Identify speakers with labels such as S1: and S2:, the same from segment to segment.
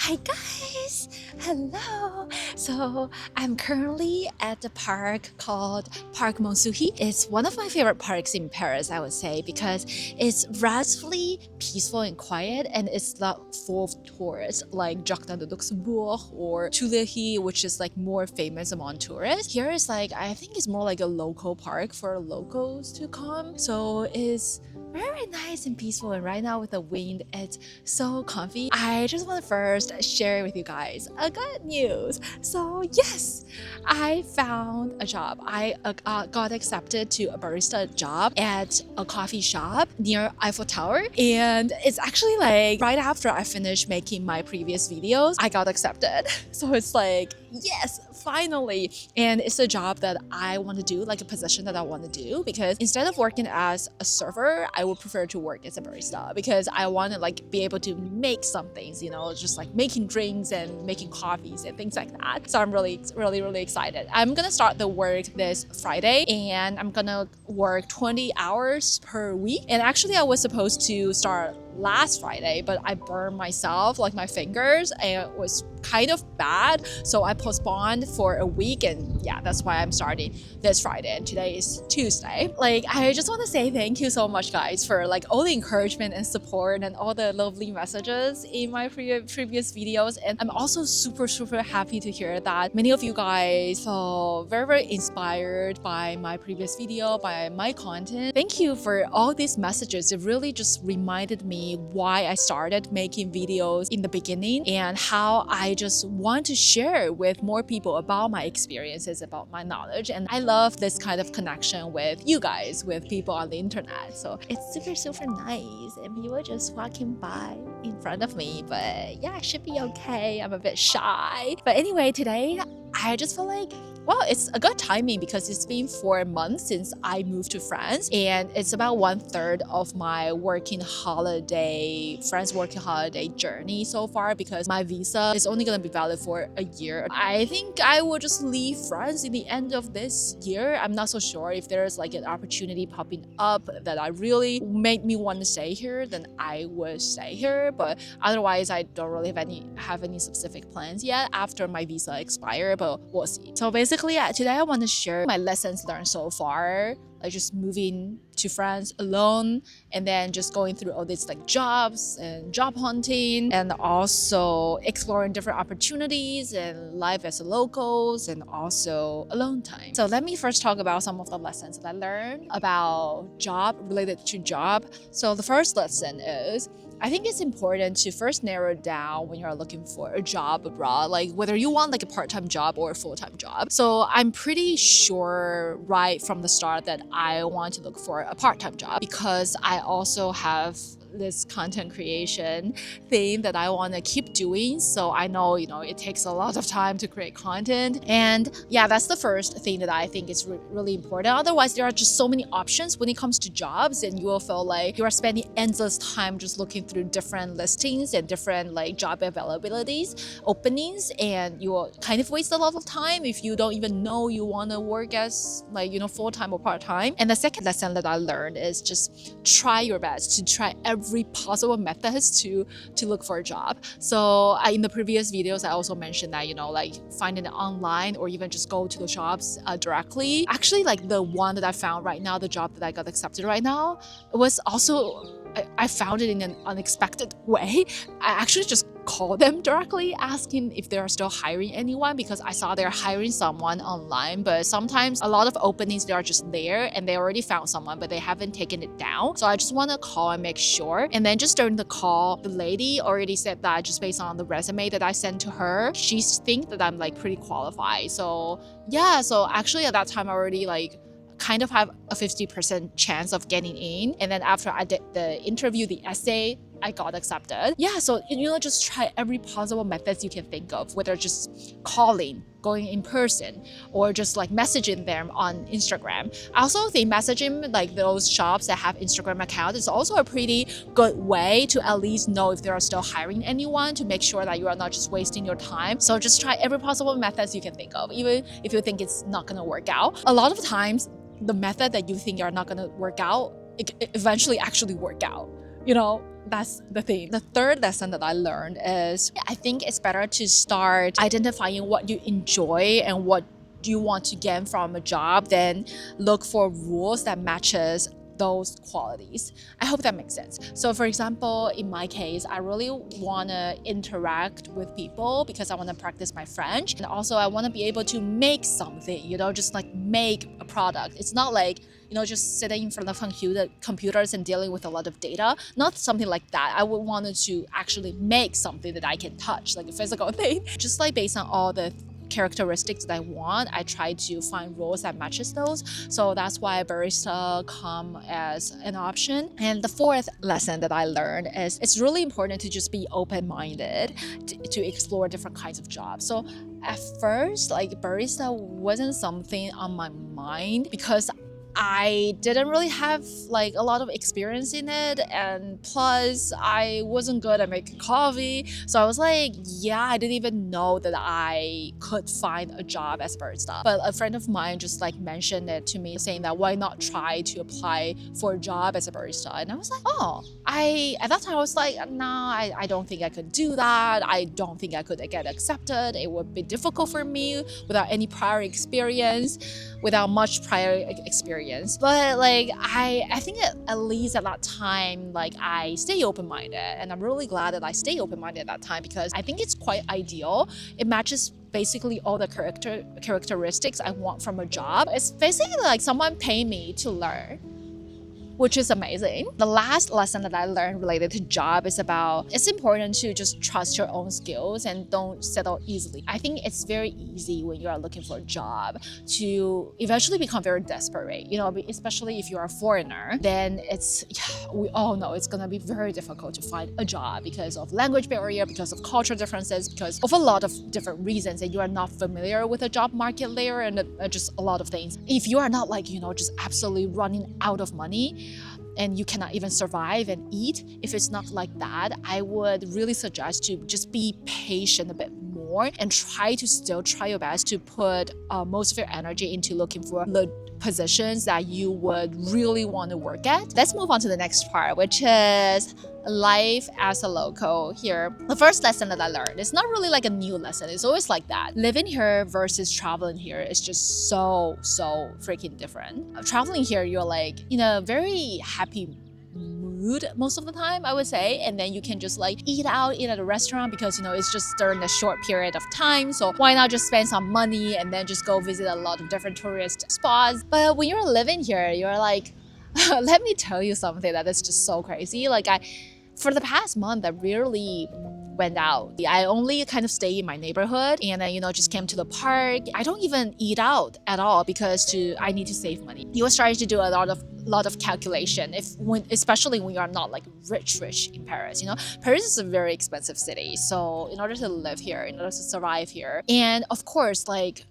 S1: Hi guys! Hello! So I'm currently at the park called Park Monsuhi. It's one of my favorite parks in Paris, I would say, because it's relatively peaceful and quiet, and it's not full of tourists like Jardin de Luxembourg or Tuileries, which is like more famous among tourists. Here is like, I think it's more like a local park for locals to come. So it's very nice and peaceful, and right now with the wind it's so comfy. I just want to first share with you guys a good news. So yes, I found a job. I got accepted to a barista job at a coffee shop near Eiffel Tower, and it's actually like right after I finished making my previous videos I got accepted. So it's like, yes, finally. And it's a job that I want to do, like a position that I want to do, because instead of working as a server, I would prefer to work as a barista, because I want to like be able to make some things, you know, just like making drinks and making coffees and things like that. So I'm really excited. I'm gonna start the work this Friday, and I'm gonna work 20 hours per week. And actually I was supposed to start last Friday, but I burned myself, like my fingers, and it was kind of bad, so I postponed for a week, and yeah, that's why I'm starting this Friday, and today is Tuesday. Like, I just want to say thank you so much guys for like all the encouragement and support and all the lovely messages in my previous videos. And I'm also super happy to hear that many of you guys felt very inspired by my previous video, by my content. Thank you for all these messages. It really just reminded me why I started making videos in the beginning, and how I just want to share with more people about my experiences, about my knowledge. And I love this kind of connection with you guys, with people on the internet. So it's super nice, and people just walking by in front of me, but yeah, I should be okay. I'm a bit shy. But anyway, today I just feel like, well, it's a good timing because it's been 4 months since I moved to France, and it's about 1/3 of my France working holiday journey so far, because my visa is only going to be valid for a year. I think I will just leave France in the end of this year. I'm not so sure. If there's like an opportunity popping up that I really made me want to stay here, then I would stay here. But otherwise, I don't really have any specific plans yet after my visa expire, but we'll see. So basically, today I want to share my lessons learned so far, like just moving to France alone, and then just going through all these like jobs and job hunting, and also exploring different opportunities and life as a locals, and also alone time. So let me first talk about some of the lessons that I learned about job, related to job. So the first lesson is, I think it's important to first narrow down when you're looking for a job abroad, like whether you want like a part-time job or a full-time job. So I'm pretty sure right from the start that I want to look for a part-time job, because I also have this content creation thing that I want to keep doing. So I know, you know, it takes a lot of time to create content. And yeah, that's the first thing that I think is really important. Otherwise, there are just so many options when it comes to jobs, and you will feel like you are spending endless time just looking through different listings and different like job availabilities, openings, and you will kind of waste a lot of time if you don't even know you want to work as like, you know, full-time or part-time. And the second lesson that I learned is just try your best to try every possible methods to look for a job. So in the previous videos, I also mentioned that, you know, like finding it online or even just go to the shops directly. Actually, like the one that I found right now, the job that I got accepted right now, it was also, I found it in an unexpected way. I actually just called them directly, asking if they are still hiring anyone, because I saw they're hiring someone online. But sometimes a lot of openings, they are just there and they already found someone, but they haven't taken it down. So I just want to call and make sure. And then just during the call, the lady already said that just based on the resume that I sent to her, she thinks that I'm like pretty qualified. So yeah, so actually at that time I already like kind of have a 50% chance of getting in. And then after I did the interview, the essay, I got accepted. Yeah, so you know, just try every possible methods you can think of, whether just calling, going in person, or just like messaging them on Instagram. I also think messaging like those shops that have Instagram account is also a pretty good way to at least know if they are still hiring anyone, to make sure that you are not just wasting your time. So just try every possible methods you can think of, even if you think it's not gonna work out. A lot of times, the method that you think are not gonna work out, it eventually actually work out. You know, that's the thing. The third lesson that I learned is I think it's better to start identifying what you enjoy and what you want to gain from a job than look for rules that matches those qualities. I hope that makes sense. So for example, in my case, I really want to interact with people because I want to practice my French. And also I want to be able to make something, just like make a product. It's not like, just sitting in front of computers and dealing with a lot of data. Not something like that. I would want to actually make something that I can touch, like a physical thing. Just like based on all the characteristics that I want, I try to find roles that matches those. So that's why barista come as an option. And the fourth lesson that I learned is it's really important to just be open-minded to explore different kinds of jobs. So at first, like barista wasn't something on my mind because I didn't really have like a lot of experience in it, and plus I wasn't good at making coffee. So I was like, yeah, I didn't even know that I could find a job as barista. But a friend of mine just like mentioned it to me, saying that why not try to apply for a job as a barista? And I was like, oh, at that time I was like, nah, I don't think I could do that. I don't think I could get accepted. It would be difficult for me without any prior experience, without much prior experience. But like I think at least at that time, like I stay open-minded, and I'm really glad that I stay open-minded at that time because I think it's quite ideal. It matches basically all the characteristics I want from a job. It's basically like someone paying me to learn, which is amazing. The last lesson that I learned related to job is about it's important to just trust your own skills and don't settle easily. I think it's very easy when you are looking for a job to eventually become very desperate, especially if you're a foreigner. Then we all know it's gonna be very difficult to find a job because of language barrier, because of cultural differences, because of a lot of different reasons, and you are not familiar with the job market there, and just a lot of things. If you are not like, just absolutely running out of money, and you cannot even survive and eat, if it's not like that, I would really suggest to just be patient a bit more and try your best to put most of your energy into looking for the positions that you would really want to work at. Let's move on to the next part, which is life as a local here. The first lesson that I learned, it's not really like a new lesson. It's always like that. Living here versus traveling here is just so freaking different. Traveling here, you're like in a very happy mood most of the time, I would say, and then you can just like eat at a restaurant because it's just during a short period of time, so why not just spend some money and then just go visit a lot of different tourist spots. But when you're living here, you're like let me tell you something that is just so crazy. Like for the past month, I rarely went out. I only kind of stay in my neighborhood and just came to the park. I don't even eat out at all because I need to save money. You are starting to do a lot of calculation, especially when you are not like rich in Paris. Paris is a very expensive city, so in order to live here, in order to survive here, and of course, like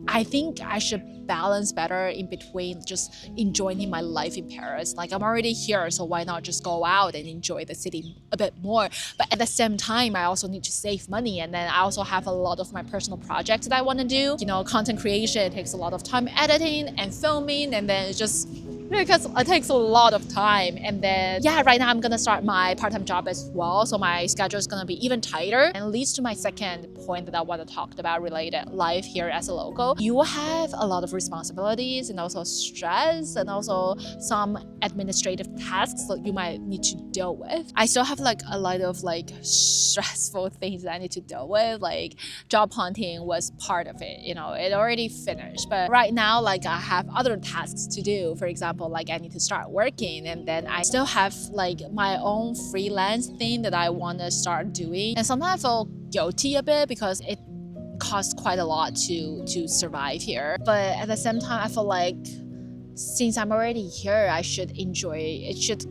S1: I think I should balance better in between just enjoying my life in Paris. Like I'm already here, so why not just go out and enjoy the city a bit more? But at the same time, I also need to save money, and then I also have a lot of my personal projects that I want to do. Content creation takes a lot of time, editing and filming, and then it's just because it takes a lot of time. And then right now I'm gonna start my part-time job as well, so my schedule is gonna be even tighter, and leads to my second point that I want to talk about related life here as a local. You will have a lot of responsibilities and also stress and also some administrative tasks that you might need to deal with. I still have like a lot of like stressful things that I need to deal with, like job hunting was part of it. It already finished, but right now like I have other tasks to do. For example, like I need to start working, and then I still have like my own freelance thing that I want to start doing, and sometimes I feel guilty a bit because it costs quite a lot to survive here. But at the same time, I feel like since I'm already here, I should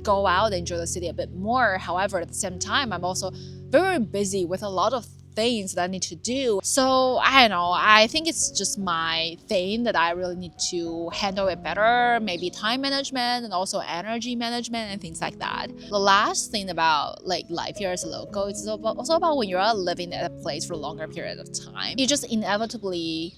S1: go out and enjoy the city a bit more. However, at the same time, I'm also very busy with a lot of things that I need to do. So I don't know, I think it's just my thing that I really need to handle it better, maybe time management and also energy management and things like that. The last thing about like life here as a local, it's also about when you're living at a place for a longer period of time, you just inevitably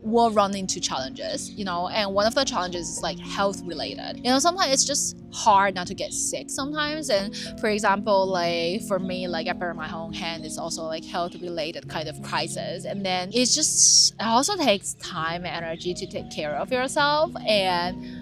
S1: will run into challenges, and one of the challenges is like health related. Sometimes it's just hard not to get sick sometimes. And for example, like for me, like I burn my own hand, it's also like health related kind of crisis. And then it also takes time and energy to take care of yourself. And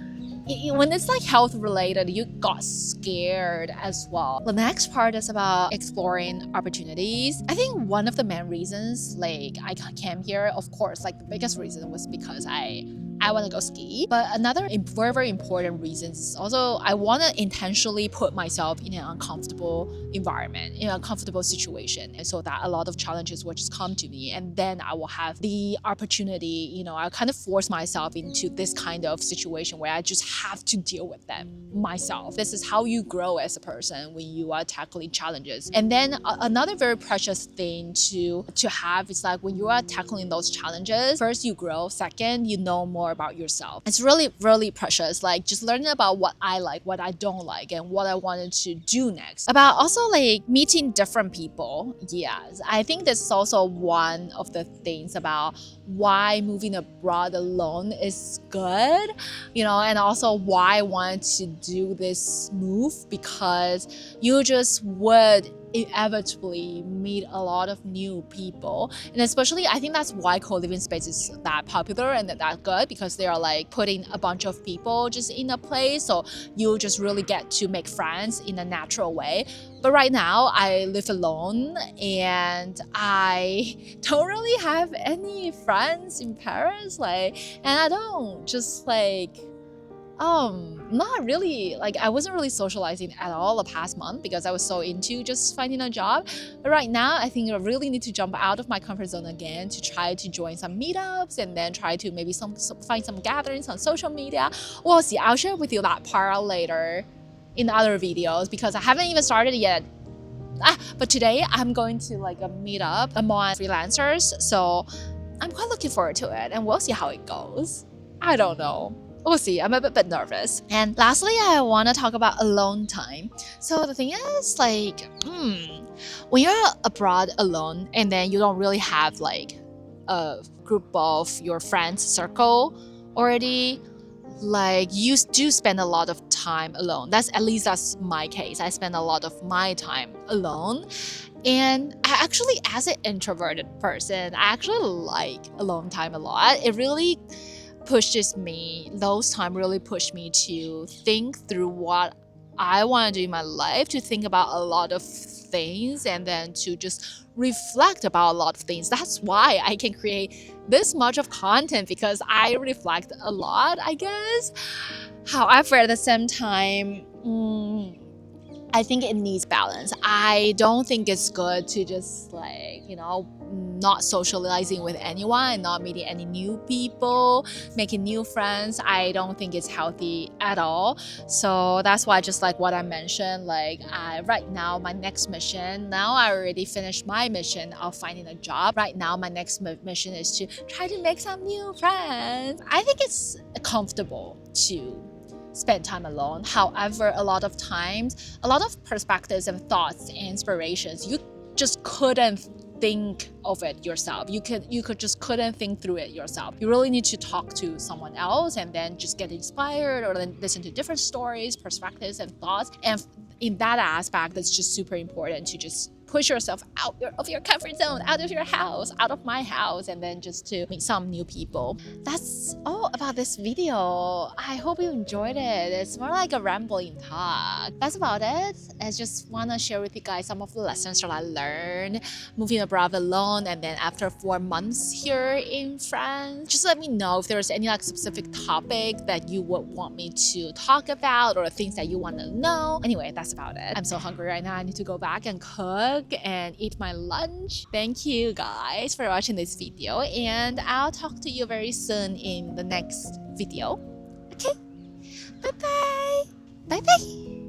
S1: when it's like health related, you got scared as well. The next part is about exploring opportunities. I think one of the main reasons like I came here, of course, like the biggest reason was because I want to go ski. But another very, very important reason is also I want to intentionally put myself in an uncomfortable environment, in an uncomfortable situation. And so that a lot of challenges will just come to me. And then I will have the opportunity, I kind of force myself into this kind of situation where I just have to deal with them myself. This is how you grow as a person when you are tackling challenges. And then another very precious thing to have is like when you are tackling those challenges, first you grow, second you know more about yourself. It's really, really precious, like just learning about what I like, what I don't like, and what I wanted to do next. About also like meeting different people. Yes, I think this is also one of the things about why moving abroad alone is good, and also why I wanted to do this move, because you just would inevitably meet a lot of new people. And especially I think that's why co-living space is that popular and that good, because they are like putting a bunch of people just in a place, so you just really get to make friends in a natural way. But right now I live alone and I don't really have any friends in Paris, and I don't just not really, I wasn't really socializing at all the past month because I was so into just finding a job. But right now, I think I really need to jump out of my comfort zone again to try to join some meetups and then try to maybe find some gatherings on social media. We'll see. I'll share with you that part later in other videos because I haven't even started yet. But today I'm going to a meetup among freelancers, so I'm quite looking forward to it, and we'll see how it goes. I don't know. We'll see. I'm a bit nervous. And lastly, I want to talk about alone time. So the thing is, when you're abroad alone and then you don't really have a group of your friends circle already, you do spend a lot of time alone. That's my case. I spend a lot of my time alone. And I actually, as an introverted person, I actually like alone time a lot. Those time really pushed me to think through what I want to do in my life, to think about a lot of things, and then to just reflect about a lot of things. That's why I can create this much of content, because I reflect a lot, I guess. However, at the same time, I think it needs balance. I don't think it's good to just not socializing with anyone and not meeting any new people, making new friends. I don't think it's healthy at all. So that's why, just like what I mentioned, right now my next mission, now I already finished my mission of finding a job. Right now my next mission is to try to make some new friends. I think it's comfortable to spend time alone. However, a lot of times, a lot of perspectives and thoughts and inspirations, you just couldn't think of it yourself. You couldn't think through it yourself. You really need to talk to someone else and then just get inspired, or then listen to different stories, perspectives, and thoughts. And in that aspect, it's just super important to just push yourself out of your comfort zone, out of your house, out of my house, and then just to meet some new people. That's all about this video. I hope you enjoyed it. It's more like a rambling talk. That's about it. I just want to share with you guys some of the lessons that I learned moving abroad alone, and then after 4 months here in France. Just let me know if there's any specific topic that you would want me to talk about, or things that you want to know. Anyway, that's about it. I'm so hungry right now. I need to go back and cook and eat my lunch. Thank you guys for watching this video, and I'll talk to you very soon in the next video. Okay, bye bye.